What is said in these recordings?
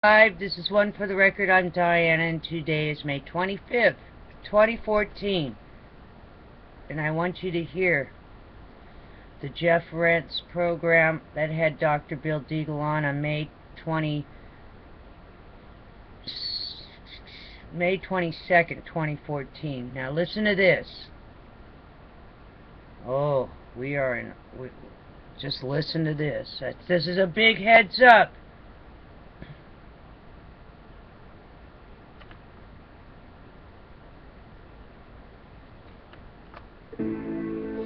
Live. This is One for the Record. I'm Diana, and today is May 25th, 2014. And I want you to hear the Jeff Rentz program that had Dr. Bill Deagle on May 22nd, 2014. Now listen to this. Oh, just listen to this. This is a big heads up.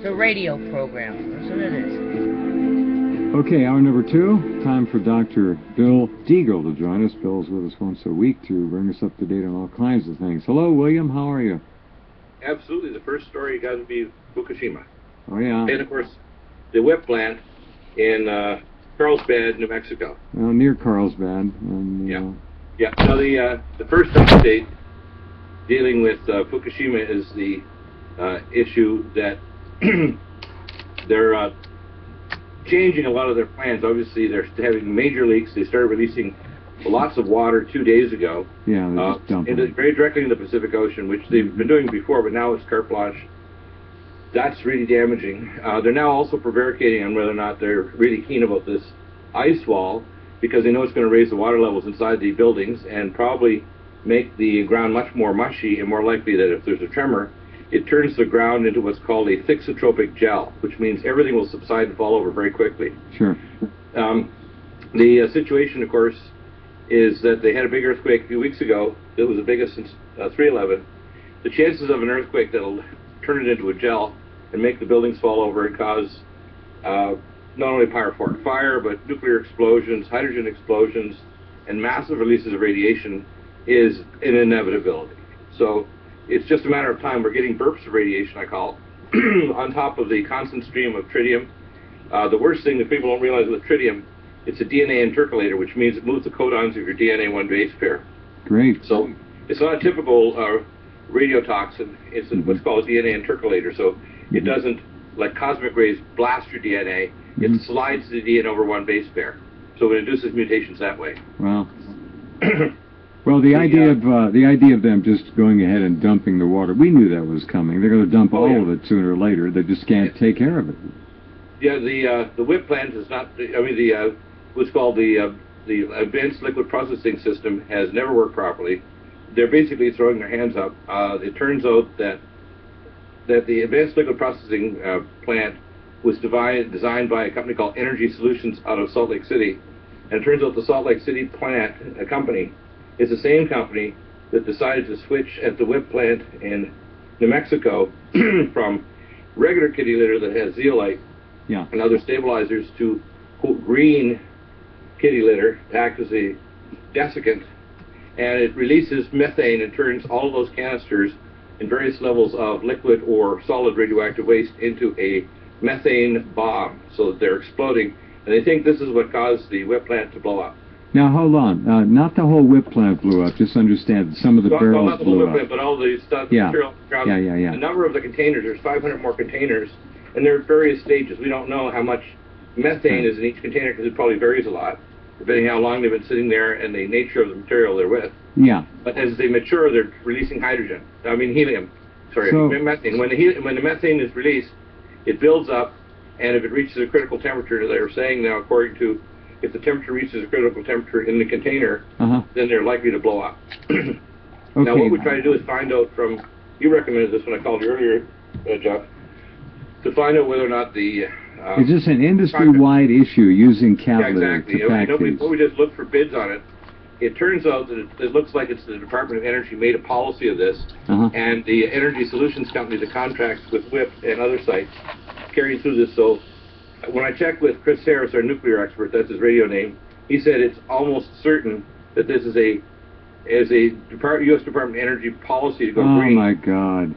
The radio program. Listen to this. Okay, hour number 2. Time for Dr. Bill Deagle to join us. Bill's with us once a week to bring us up to date on all kinds of things. Hello, William. How are you? Absolutely. The first story got to be Fukushima. Oh, yeah. And, of course, the Wipp plant in Carlsbad, New Mexico. Well, near Carlsbad. And, Yeah. Now, the first update dealing with Fukushima is the issue that they're changing a lot of their plans. Obviously, they're having major leaks. They started releasing lots of water 2 days ago. Yeah, they're just dumping. Very directly in the Pacific Ocean, which they've been doing before, but now it's carte blanche. That's really damaging. They're now also prevaricating on whether or not they're really keen about this ice wall, because they know it's going to raise the water levels inside the buildings and probably make the ground much more mushy, and more likely that if there's a tremor, it turns the ground into what's called a thixotropic gel, which means everything will subside and fall over very quickly. Sure. The situation, of course, is that they had a big earthquake a few weeks ago. It was the biggest since 3/11. The chances of an earthquake that'll turn it into a gel and make the buildings fall over and cause not only pyrophoric fire, but nuclear explosions, hydrogen explosions, and massive releases of radiation is an inevitability. So it's just a matter of time. We're getting burps of radiation, I call it, on top of the constant stream of tritium. The worst thing that people don't realize with tritium, it's a DNA intercalator, which means it moves the codons of your DNA one base pair. Great. So it's not a typical radiotoxin. It's what's called a DNA intercalator. So it doesn't, like cosmic rays, blast your DNA. It slides the DNA over one base pair. So it induces mutations that way. Wow. Well, the idea of them just going ahead and dumping the water, we knew that was coming. They're going to dump all of it sooner or later. They just can't take care of it. Yeah, the Wipp plant is not. I mean, what's called the advanced liquid processing system has never worked properly. They're basically throwing their hands up. It turns out that the advanced liquid processing plant was designed by a company called Energy Solutions out of Salt Lake City, and it turns out the Salt Lake City plant, a company, is the same company that decided to switch at the Wipp plant in New Mexico from regular kitty litter that has zeolite and other stabilizers to, quote, green kitty litter to act as a desiccant, and it releases methane and turns all of those canisters in various levels of liquid or solid radioactive waste into a methane bomb, so that they're exploding, and they think this is what caused the Wipp plant to blow up. Now, hold on. Not the whole Wipp plant blew up. Just understand that some of the barrels not the blew whole up. Plant, but all the stuff, the material. A number of the containers, there's 500 more containers, and they're at various stages. We don't know how much methane is in each container, because it probably varies a lot, depending how long they've been sitting there and the nature of the material they're with. Yeah. But as they mature, they're releasing hydrogen. I mean, helium. Sorry, methane. When the methane is released, it builds up, and if it reaches a critical temperature, they're saying now, according to, if the temperature reaches a critical temperature in the container, then they're likely to blow up. Now, what we try to do is find out from, you recommended this when I called you earlier, Jeff, to find out whether or not the... is this an industry-wide issue, using catalytic to pack these? We just looked for bids on it. It turns out that it looks like it's the Department of Energy made a policy of this, and the Energy Solutions Company that contracts with Wipp and other sites carried through this. So when I checked with Chris Harris, our nuclear expert, that's his radio name, he said it's almost certain that this is a U.S. Department of Energy policy to go green. Oh my God.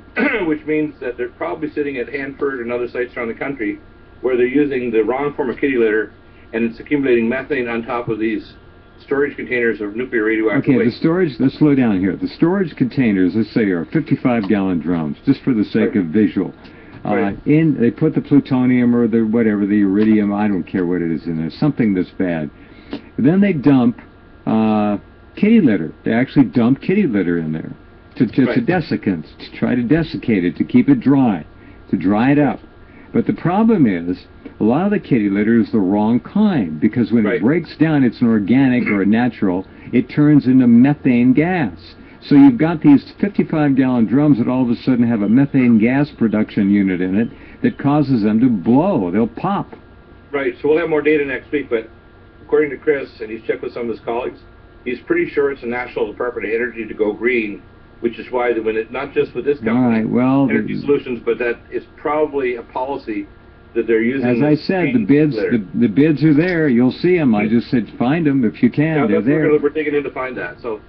Which means that they're probably sitting at Hanford and other sites around the country where they're using the wrong form of kitty litter, and it's accumulating methane on top of these storage containers of nuclear radioactive waste. The storage, let's slow down here. The storage containers, let's say, are 55-gallon drums, just for the sake of visual. They put the plutonium or the whatever, the iridium, I don't care what it is in there, something that's bad. Then they dump kitty litter. They actually dump kitty litter in there to desiccants, to try to desiccate it, to keep it dry, to dry it up. But the problem is, a lot of the kitty litter is the wrong kind, because when it breaks down, it's an organic or a natural, it turns into methane gas. So you've got these 55-gallon drums that all of a sudden have a methane gas production unit in it that causes them to blow. They'll pop. Right, so we'll have more data next week, but according to Chris, and he's checked with some of his colleagues, he's pretty sure it's the National Department of Energy to go green, which is why when it, not just with this company, Energy Solutions, but that it's probably a policy that they're using. As I said, the bids are there. You'll see them. I just said find them if you can. They're there. We're digging in to find that. So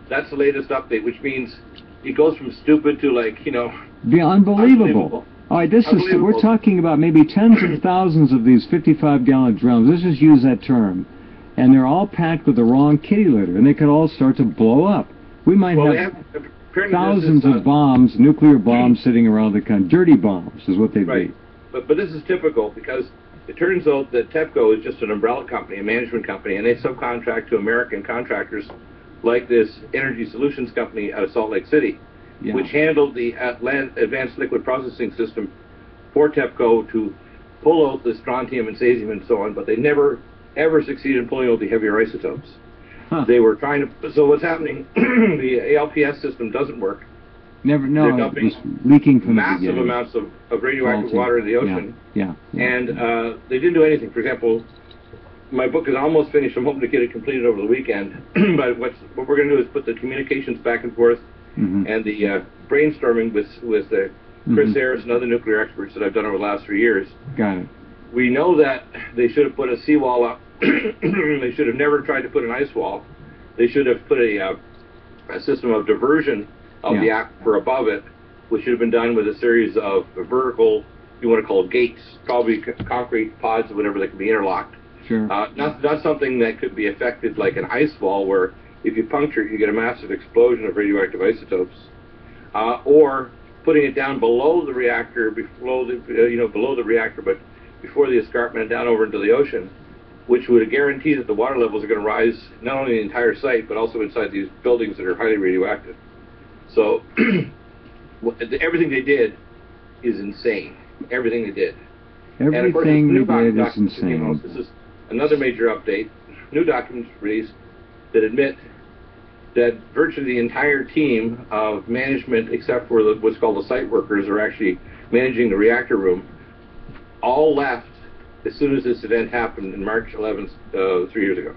that's the latest update, which means it goes from stupid to, like, you know, unbelievable. All right, this is, we're talking about maybe tens of thousands of these 55-gallon drums. Let's just use that term. And they're all packed with the wrong kitty litter, and they could all start to blow up. We might have thousands of bombs, nuclear bombs sitting around the country. Dirty bombs is what they'd be. But this is typical, because it turns out that TEPCO is just an umbrella company, a management company, and they subcontract to American contractors like this Energy Solutions company out of Salt Lake City, which handled the advanced liquid processing system for TEPCO to pull out the strontium and cesium and so on, but they never ever succeeded in pulling out the heavier isotopes. They were trying to, so what's happening, the ALPS system doesn't work. They're dumping leaking from massive amounts of radioactive water in the ocean. And they didn't do anything. For example, my book is almost finished. I'm hoping to get it completed over the weekend. But what we're going to do is put the communications back and forth and the brainstorming with Chris Harris and other nuclear experts that I've done over the last 3 years. Got it. We know that they should have put a seawall up. They should have never tried to put an ice wall. They should have put a system of diversion of the aquifer above it, which should have been done with a series of vertical, you want to call it gates, probably concrete pods or whatever that can be interlocked. Sure. Not something that could be affected like an ice wall, where if you puncture it, you get a massive explosion of radioactive isotopes. Or putting it down below the reactor, below the reactor, but before the escarpment down over into the ocean, which would guarantee that the water levels are going to rise not only in the entire site, but also inside these buildings that are highly radioactive. So everything they did is insane. Everything they did. Everything they did is insane. This is another major update. New documents released that admit that virtually the entire team of management, except for what's called the site workers, are actually managing the reactor room, all left as soon as this event happened in March 11th, 3 years ago.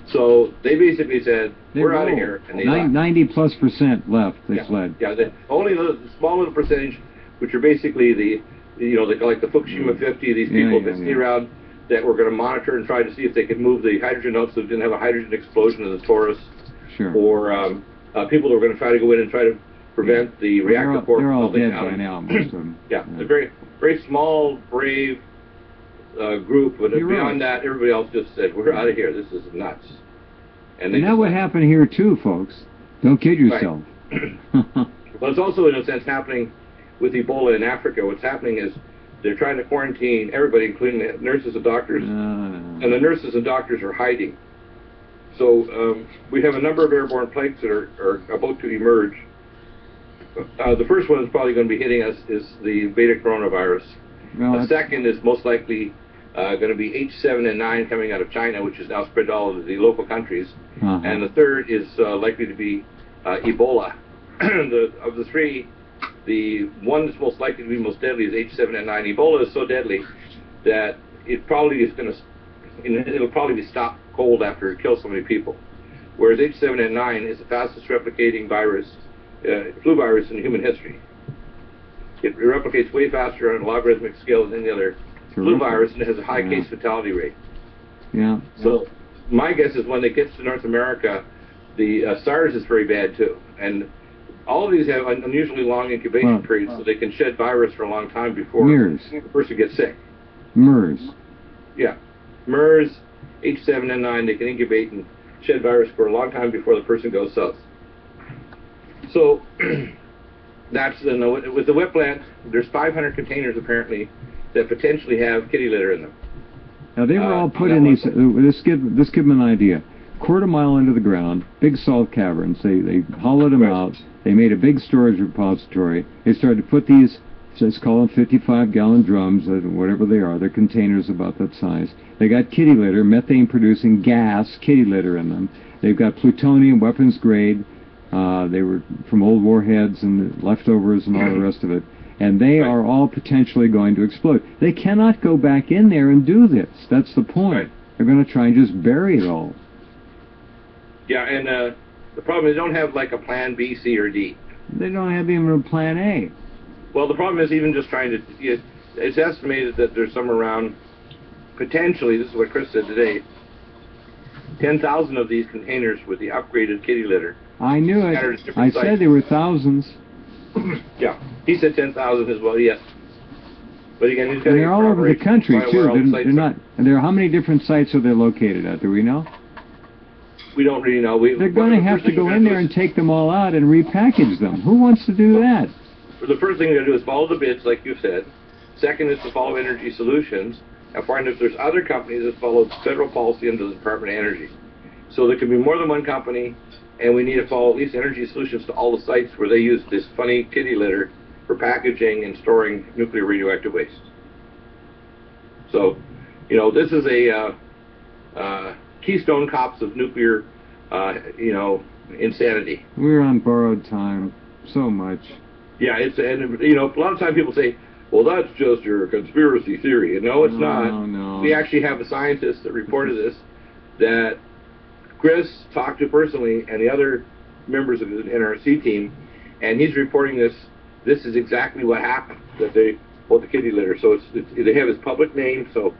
So they basically said, we're out of here, and they left. 90+% left, they fled. Yeah, only the small little percentage, which are basically like the Fukushima 50, these people that stay around, that were going to monitor and try to see if they could move the hydrogen out so it didn't have a hydrogen explosion in the torus. Sure. Or people that were going to try to go in and try to prevent the reactor port They're all dead down. by now, most of them. A very, very small, brave group, but beyond that, everybody else just said, we're out of here, this is nuts. And that would happen here too, folks. Don't kid yourself. Well, it's also, in a sense, happening with Ebola in Africa. What's happening is they're trying to quarantine everybody, including the nurses and doctors, and the nurses and doctors are hiding. So we have a number of airborne plagues that are about to emerge. The first one is probably going to be hitting us is the beta coronavirus. The second is most likely going to be H7N9 coming out of China, which is now spread to all of the local countries. And the third is likely to be Ebola. Of the three, the one that's most likely to be most deadly is H7N9. Ebola is so deadly that it probably is going to, it'll probably be stopped cold after it kills so many people. Whereas H7N9 is the fastest replicating virus, flu virus in human history. It replicates way faster on a logarithmic scale than any other flu virus, and it has a high case fatality rate. So my guess is when it gets to North America, the SARS is very bad too. And all of these have unusually long incubation periods, so they can shed virus for a long time before the person gets sick. MERS. Yeah. MERS, H7N9, they can incubate and shed virus for a long time before the person goes south. So that's with the Wipp plant, there's 500 containers apparently that potentially have kitty litter in them. Now they were all put in these. Let's give them an idea. quarter mile under the ground, big salt caverns. They hollowed them out. They made a big storage repository. They started to put these, let's call them 55-gallon drums, whatever they are. They're containers about that size. They got kitty litter, methane-producing gas, kitty litter in them. They've got plutonium, weapons grade. They were from old warheads and leftovers and all the rest of it. And they are all potentially going to explode. They cannot go back in there and do this. That's the point. They're going to try and just bury it all. Yeah, and the problem is they don't have like a plan B, C, or D. They don't have even a plan A. Well, the problem is even just trying to... It's estimated that there's somewhere around, potentially, this is what Chris said today, 10,000 of these containers with the upgraded kitty litter. I knew it. I said there were thousands. Yeah, he said 10,000 as well, yes. But again, he's got to... They're all over the country, too. They're not... And how many different sites are they located at? Do we know? We don't really know. They're going to have to go in there and take them all out and repackage them. Who wants to do that? The first thing they're going to do is follow the bids, like you said. Second is to follow Energy Solutions and find if there's other companies that follow federal policy under the Department of Energy. So there can be more than one company, and we need to follow at least Energy Solutions to all the sites where they use this funny kitty litter for packaging and storing nuclear radioactive waste. So, you know, this is a keystone cops of nuclear, you know, insanity. We're on borrowed time so much. Yeah, and you know, a lot of times people say, well, that's just your conspiracy theory. And no, it's not. No. We actually have a scientist that reported this, that Chris talked to personally, and the other members of the NRC team, and he's reporting this. This is exactly what happened, that they pulled the kitty litter. So they have his public name, so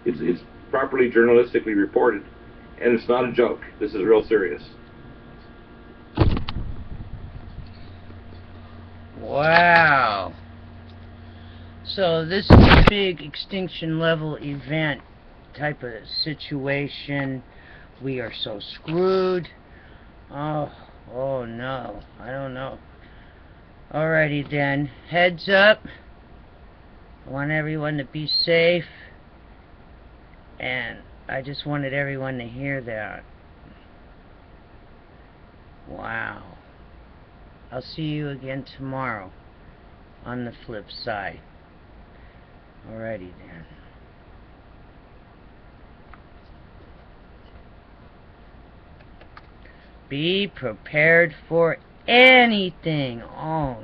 it's properly journalistically reported, and it's not a joke. This is real serious. Wow. So this is a big extinction level event type of situation. We are so screwed. Oh no. I don't know. Alrighty then. Heads up. I want everyone to be safe. And I just wanted everyone to hear that. Wow. I'll see you again tomorrow on the flip side. Alrighty then. Be prepared for anything. Oh